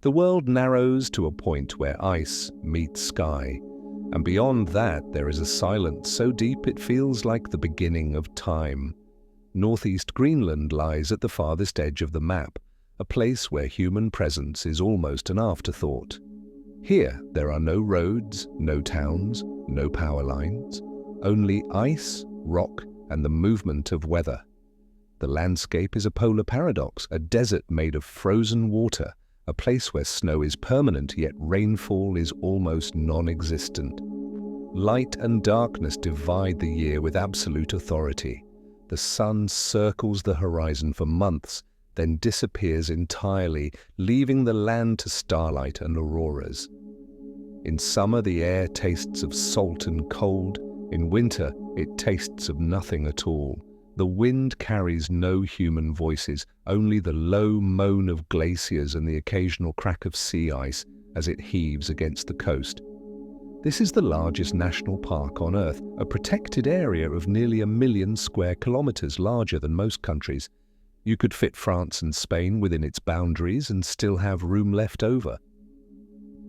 The world narrows to a point where ice meets sky, and beyond that there is a silence so deep it feels like the beginning of time. Northeast Greenland lies at the farthest edge of the map, a place where human presence is almost an afterthought. Here there are no roads, no towns, no power lines, only ice, rock, and the movement of weather. The landscape is a polar paradox, a desert made of frozen water, a place where snow is permanent yet rainfall is almost non-existent. Light and darkness divide the year with absolute authority. The sun circles the horizon for months, then disappears entirely, leaving the land to starlight and auroras. In summer the air tastes of salt and cold, in winter it tastes of nothing at all. The wind carries no human voices, only the low moan of glaciers and the occasional crack of sea ice as it heaves against the coast. This is the largest national park on Earth, a protected area of nearly 1 million square kilometers, larger than most countries. You could fit France and Spain within its boundaries and still have room left over.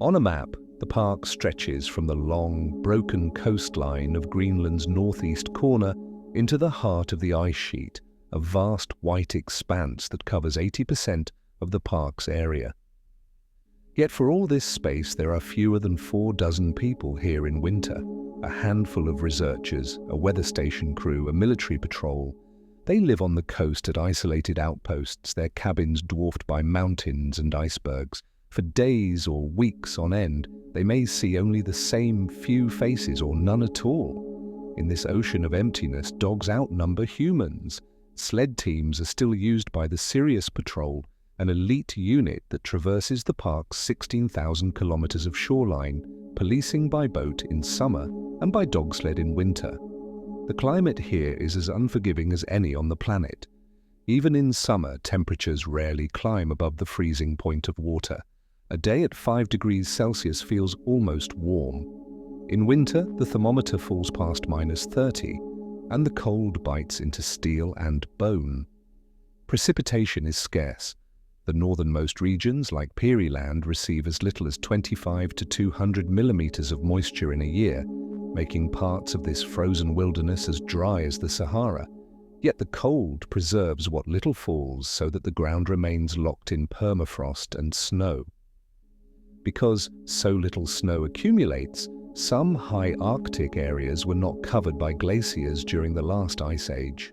On a map, the park stretches from the long, broken coastline of Greenland's northeast corner into the heart of the ice sheet, a vast white expanse that covers 80% of the park's area. Yet for all this space there are fewer than 4 dozen people here in winter, a handful of researchers, a weather station crew, a military patrol. They live on the coast at isolated outposts, their cabins dwarfed by mountains and icebergs. For days or weeks on end, they may see only the same few faces or none at all. In this ocean of emptiness, dogs outnumber humans. Sled teams are still used by the Sirius Patrol, an elite unit that traverses the park's 16,000 kilometers of shoreline, policing by boat in summer and by dog sled in winter. The climate here is as unforgiving as any on the planet. Even in summer, temperatures rarely climb above the freezing point of water. A day at 5 degrees Celsius feels almost warm. In winter, the thermometer falls past -30, and the cold bites into steel and bone. Precipitation is scarce. The northernmost regions, like Peary Land, receive as little as 25 to 200 millimeters of moisture in a year, making parts of this frozen wilderness as dry as the Sahara. Yet the cold preserves what little falls so that the ground remains locked in permafrost and snow. Because so little snow accumulates, some high Arctic areas were not covered by glaciers during the last ice age.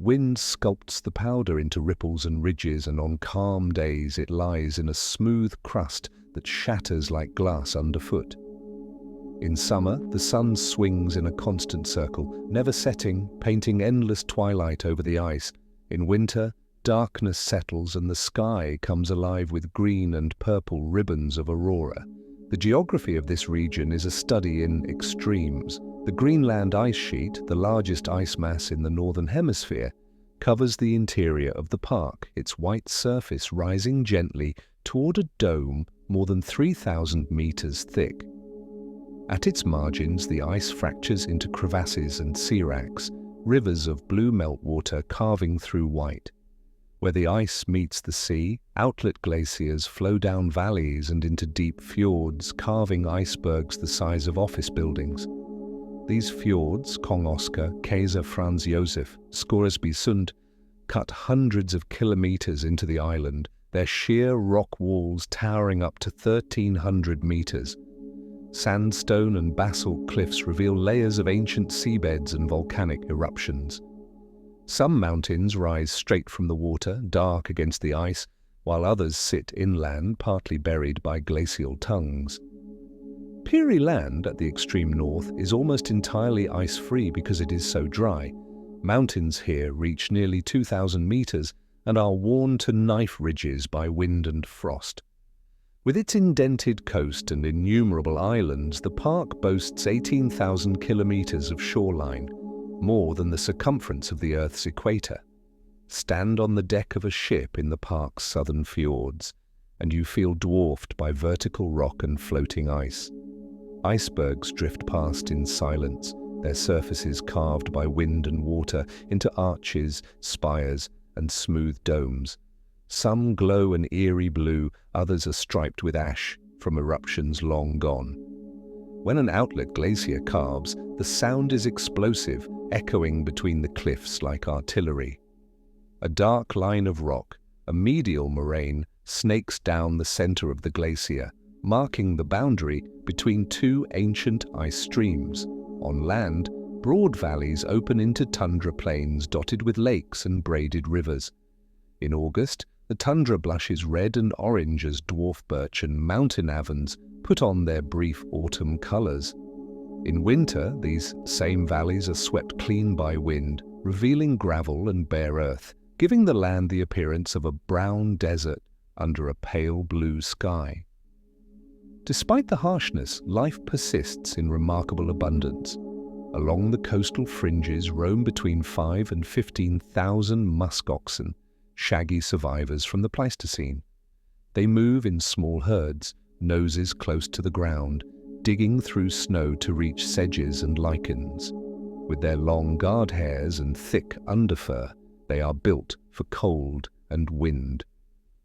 Wind sculpts the powder into ripples and ridges, and on calm days it lies in a smooth crust that shatters like glass underfoot. In summer, the sun swings in a constant circle, never setting, painting endless twilight over the ice. In winter, darkness settles and the sky comes alive with green and purple ribbons of aurora. The geography of this region is a study in extremes. The Greenland Ice Sheet, the largest ice mass in the Northern Hemisphere, covers the interior of the park, its white surface rising gently toward a dome more than 3,000 meters thick. At its margins, the ice fractures into crevasses and seracs, rivers of blue meltwater carving through white. Where the ice meets the sea, outlet glaciers flow down valleys and into deep fjords, carving icebergs the size of office buildings. These fjords, Kong Oskar, Kaiser Franz Josef, Scoresby Sund, cut hundreds of kilometers into the island, their sheer rock walls towering up to 1,300 meters. Sandstone and basalt cliffs reveal layers of ancient seabeds and volcanic eruptions. Some mountains rise straight from the water, dark against the ice, while others sit inland, partly buried by glacial tongues. Peary Land, at the extreme north, is almost entirely ice-free because it is so dry. Mountains here reach nearly 2,000 meters and are worn to knife ridges by wind and frost. With its indented coast and innumerable islands, the park boasts 18,000 kilometers of shoreline, more than the circumference of the Earth's equator. Stand on the deck of a ship in the park's southern fjords, and you feel dwarfed by vertical rock and floating ice. Icebergs drift past in silence, their surfaces carved by wind and water into arches, spires, and smooth domes. Some glow an eerie blue, others are striped with ash from eruptions long gone. When an outlet glacier calves, the sound is explosive, echoing between the cliffs like artillery. A dark line of rock, a medial moraine, snakes down the center of the glacier, marking the boundary between two ancient ice streams. On land, broad valleys open into tundra plains dotted with lakes and braided rivers. In August, the tundra blushes red and orange as dwarf birch and mountain avens put on their brief autumn colors. In winter, these same valleys are swept clean by wind, revealing gravel and bare earth, giving the land the appearance of a brown desert under a pale blue sky. Despite the harshness, life persists in remarkable abundance. Along the coastal fringes roam between 5,000 and 15,000 musk oxen, shaggy survivors from the Pleistocene. They move in small herds, noses close to the ground, digging through snow to reach sedges and lichens. With their long guard hairs and thick underfur, they are built for cold and wind.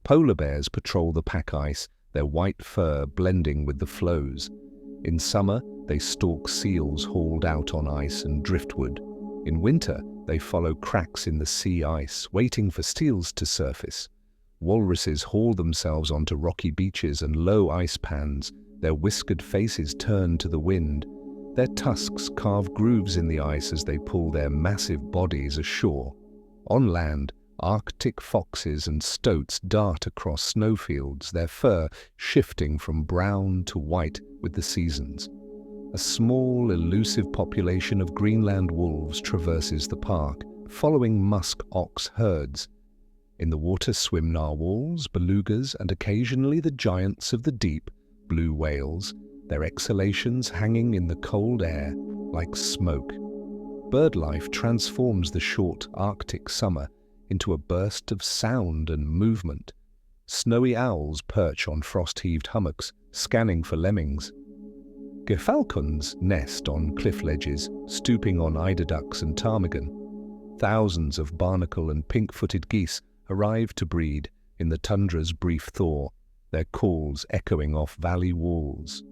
Polar bears patrol the pack ice, their white fur blending with the floes. In summer, they stalk seals hauled out on ice and driftwood. In winter, they follow cracks in the sea ice, waiting for seals to surface. Walruses haul themselves onto rocky beaches and low ice pans, their whiskered faces turned to the wind. Their tusks carve grooves in the ice as they pull their massive bodies ashore. On land, Arctic foxes and stoats dart across snowfields, their fur shifting from brown to white with the seasons. A small, elusive population of Greenland wolves traverses the park, following musk ox herds. In the water swim narwhals, belugas, and occasionally the giants of the deep, blue whales, their exhalations hanging in the cold air like smoke. Bird life transforms the short Arctic summer into a burst of sound and movement. Snowy owls perch on frost-heaved hummocks, scanning for lemmings. Gefalcons nest on cliff ledges, stooping on eider ducks and ptarmigan. Thousands of barnacle and pink-footed geese arrive to breed in the tundra's brief thaw, their calls echoing off valley walls.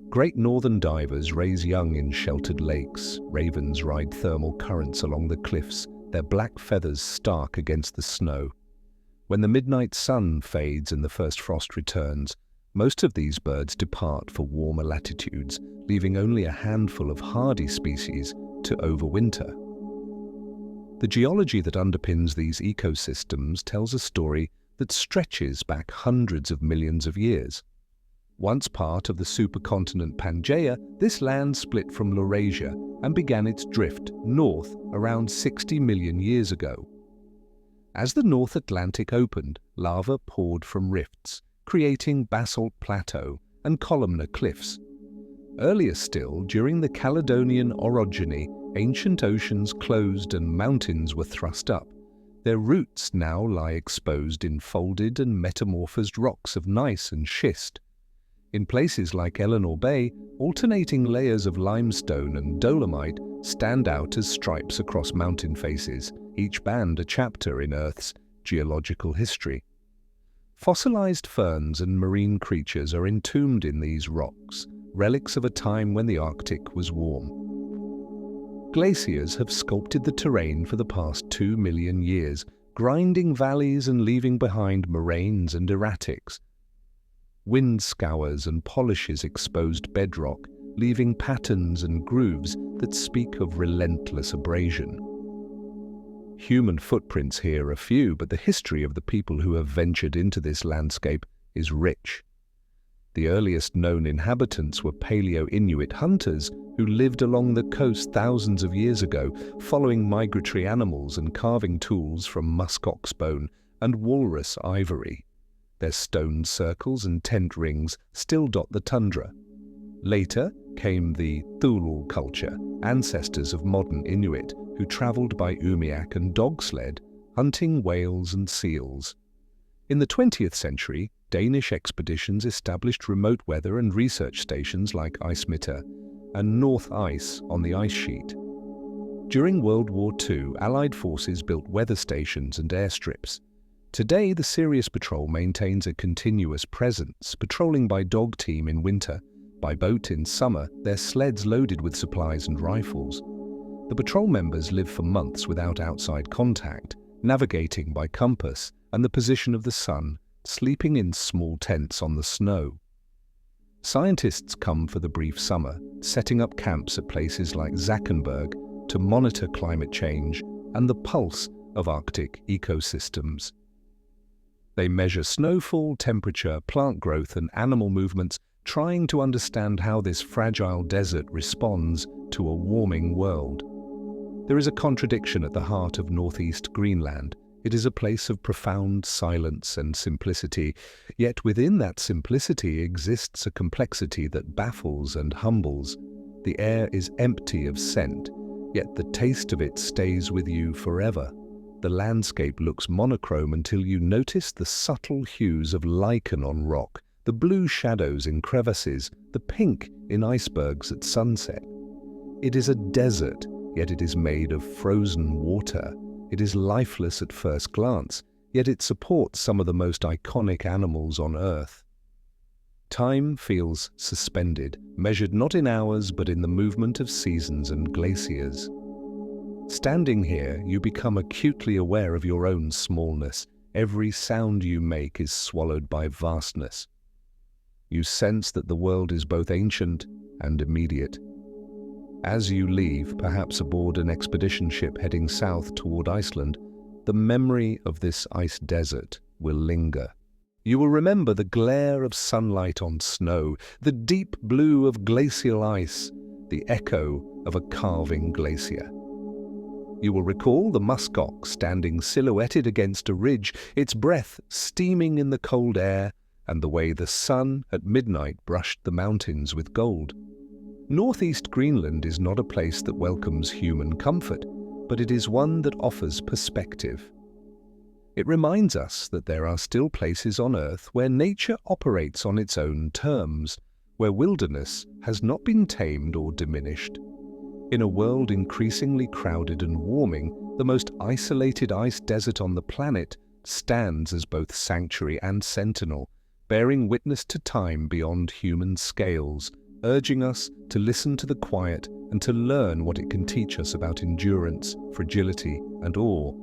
Great northern divers raise young in sheltered lakes. Ravens ride thermal currents along the cliffs, their black feathers stark against the snow. When the midnight sun fades and the first frost returns, most of these birds depart for warmer latitudes, leaving only a handful of hardy species to overwinter. The geology that underpins these ecosystems tells a story that stretches back hundreds of millions of years. Once part of the supercontinent Pangaea, this land split from Laurasia and began its drift north around 60 million years ago. As the North Atlantic opened, lava poured from rifts, creating basalt plateau and columnar cliffs. Earlier still, during the Caledonian orogeny, ancient oceans closed and mountains were thrust up. Their roots now lie exposed in folded and metamorphosed rocks of gneiss and schist. In places like Eleanor Bay, alternating layers of limestone and dolomite stand out as stripes across mountain faces, each band a chapter in Earth's geological history. Fossilized ferns and marine creatures are entombed in these rocks, relics of a time when the Arctic was warm. Glaciers have sculpted the terrain for the past 2 million years, grinding valleys and leaving behind moraines and erratics. Wind scours and polishes exposed bedrock, leaving patterns and grooves that speak of relentless abrasion. Human footprints here are few, but the history of the people who have ventured into this landscape is rich. The earliest known inhabitants were Paleo-Inuit hunters who lived along the coast thousands of years ago, following migratory animals and carving tools from musk ox bone and walrus ivory. Their stone circles and tent rings still dot the tundra. Later came the Thule culture, ancestors of modern Inuit who traveled by umiak and dog sled, hunting whales and seals. In the 20th century, Danish expeditions established remote weather and research stations like IceMeter and North Ice on the ice sheet. During World War II, Allied forces built weather stations and airstrips. Today, the Sirius Patrol maintains a continuous presence, patrolling by dog team in winter, by boat in summer, their sleds loaded with supplies and rifles. The patrol members live for months without outside contact, navigating by compass and the position of the sun, sleeping in small tents on the snow. Scientists come for the brief summer, setting up camps at places like Zackenberg to monitor climate change and the pulse of Arctic ecosystems. They measure snowfall, temperature, plant growth, and animal movements, trying to understand how this fragile desert responds to a warming world. There is a contradiction at the heart of Northeast Greenland. It is a place of profound silence and simplicity, yet within that simplicity exists a complexity that baffles and humbles. The air is empty of scent, yet the taste of it stays with you forever. The landscape looks monochrome until you notice the subtle hues of lichen on rock, the blue shadows in crevices, the pink in icebergs at sunset. It is a desert, yet it is made of frozen water. It is lifeless at first glance, yet it supports some of the most iconic animals on Earth. Time feels suspended, measured not in hours but in the movement of seasons and glaciers. Standing here, you become acutely aware of your own smallness. Every sound you make is swallowed by vastness. You sense that the world is both ancient and immediate. As you leave, perhaps aboard an expedition ship heading south toward Iceland, the memory of this ice desert will linger. You will remember the glare of sunlight on snow, the deep blue of glacial ice, the echo of a calving glacier. You will recall the musk ox standing silhouetted against a ridge, its breath steaming in the cold air, and the way the sun at midnight brushed the mountains with gold. Northeast Greenland is not a place that welcomes human comfort, but it is one that offers perspective. It reminds us that there are still places on Earth where nature operates on its own terms, where wilderness has not been tamed or diminished. In a world increasingly crowded and warming, the most isolated ice desert on the planet stands as both sanctuary and sentinel, bearing witness to time beyond human scales, urging us to listen to the quiet and to learn what it can teach us about endurance, fragility, and awe.